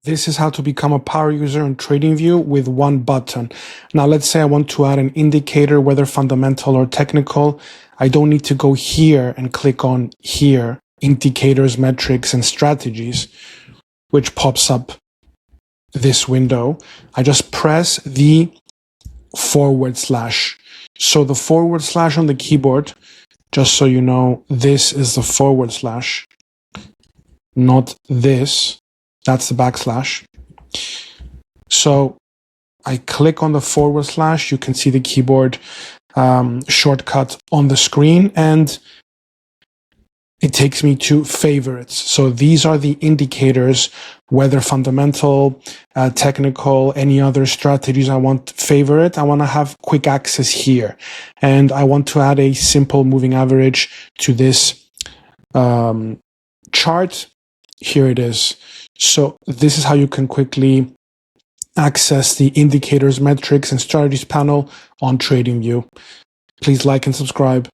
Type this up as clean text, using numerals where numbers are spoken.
This is how to become a power user on TradingView with one button. Now, let's say I want to add an indicator, whether fundamental or technical. I don't need to go here and click on here, indicators, metrics, and strategies, which pops up this window. I just press the /. So the / on the keyboard, just so you know, this is the /, not this. That's the \. So I click on the /. You can see the keyboard shortcut on the screen, and it takes me to favorites. So these are the indicators, whether fundamental, technical, any other strategies I want favorite. I want to have quick access here. And I want to add a simple moving average to this chart. Here it is. So this is how you can quickly access the indicators, metrics, and strategies panel on TradingView. Please like and subscribe.